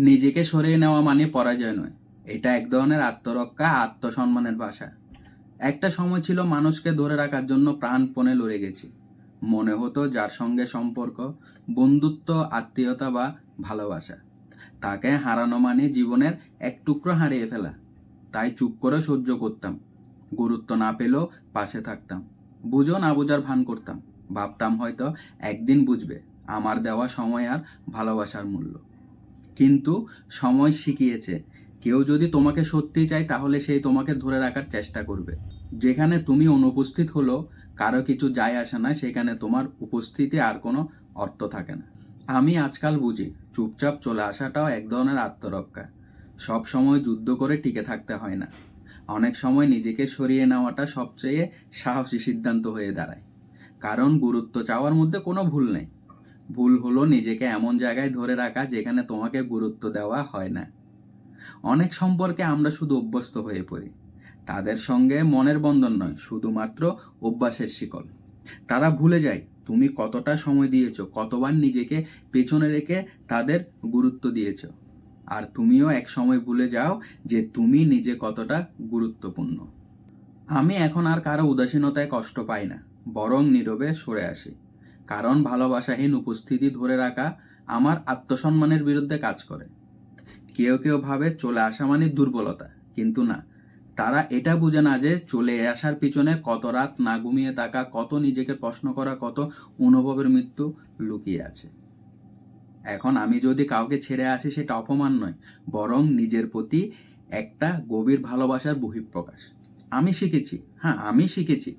নিজেকে সরিয়ে নেওয়া মানে পরাজয় নয়, এটা এক ধরনের আত্মরক্ষা, আত্মসম্মানের ভাষা। একটা সময় ছিল মানুষকে ধরে রাখার জন্য প্রাণপণে লড়ে গেছি। মনে হতো যার সঙ্গে সম্পর্ক, বন্ধুত্ব, আত্মীয়তা বা ভালোবাসা, তাকে হারানো মানে জীবনের এক টুকরো হারিয়ে ফেলা। তাই চুপ করে সহ্য করতাম, গুরুত্ব না পেলেও পাশে থাকতাম, বুঝো না বোঝার ভান করতাম। ভাবতাম হয়তো একদিন বুঝবে আমার দেওয়া সময় আর ভালোবাসার মূল্য। কিন্তু সময় শিখিয়েছে, কেউ যদি তোমাকে সত্যি চায় তাহলে সেই তোমাকে ধরে রাখার চেষ্টা করবে। যেখানে তুমি অনুপস্থিত হলো কারো কিছু যায় আসে না, সেখানে তোমার উপস্থিতি আর কোনো অর্থ থাকে না। আমি আজকাল বুঝি চুপচাপ চলে আসাটাও এক ধরনের আত্মরক্ষা। সব সময় যুদ্ধ করে টিকে থাকতে হয় না। অনেক সময় নিজেকে সরিয়ে নেওয়াটা সবচেয়ে সাহসী সিদ্ধান্ত হয়ে দাঁড়ায়। কারণ গুরুত্ব চাওয়ার মধ্যে কোনো ভুল নেই। ভুল হলো নিজেকে এমন জায়গায় ধরে রাখা যেখানে তোমাকে গুরুত্ব দেওয়া হয় না। অনেক সম্পর্কে আমরা শুধু অভ্যস্ত হয়ে পড়ি। তাদের সঙ্গে মনের বন্ধন নয়, শুধুমাত্র অভ্যাসের শিকল। তারা ভুলে যায় তুমি কতটা সময় দিয়েছো, কতবার নিজেকে পেছনে রেখে তাদের গুরুত্ব দিয়েছো। আর তুমিও এক সময় ভুলে যাও যে তুমি নিজে কতটা গুরুত্বপূর্ণ। আমি এখন আর কারো উদাসীনতায় কষ্ট পাই না, বরং নীরবে সরে আসি। কারণ ভালোবাসাহীন উপস্থিতি ধরে রাখা আমার আত্মসম্মানের বিরুদ্ধে কাজ করে। কেউ কেউ ভাবে চলে আসা মানে দুর্বলতা, কিন্তু না। তারা এটা বুঝে না যে চলে আসার পিছনে কত রাত না ঘুমিয়ে থাকা, কত নিজেকে প্রশ্ন করা, কত অনুভবের মৃত্যু লুকিয়ে আছে। এখন আমি যদি কাউকে ছেড়ে আসি সেটা অপমান নয়, বরং নিজের প্রতি একটা গভীর ভালোবাসার বহিঃপ্রকাশ। আমি শিখেছি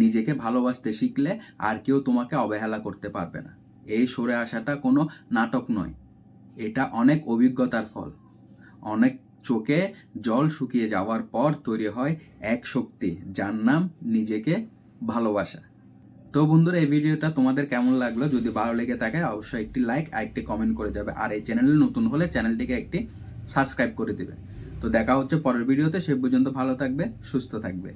নিজেকে ভালোবাসতে শিখলে আর কেউ তোমাকে অবহেলা করতে পারবে না। এই সরে আসাটা কোনো নাটক নয়, এটা অনেক অভিজ্ঞতার ফল। অনেক চোখে জল শুকিয়ে যাওয়ার পর তৈরি হয় এক শক্তি, যার নাম নিজেকে ভালোবাসা। তো বন্ধুরা, এই ভিডিওটা তোমাদের কেমন লাগলো? যদি ভালো লেগে থাকে অবশ্যই একটি লাইক আর একটি কমেন্ট করে যাবে। আর এই চ্যানেলে নতুন হলে চ্যানেলটিকে একটি সাবস্ক্রাইব করে দেবে। তো দেখা হচ্ছে পরের ভিডিওতে। সে পর্যন্ত ভালো থাকবে, সুস্থ থাকবে।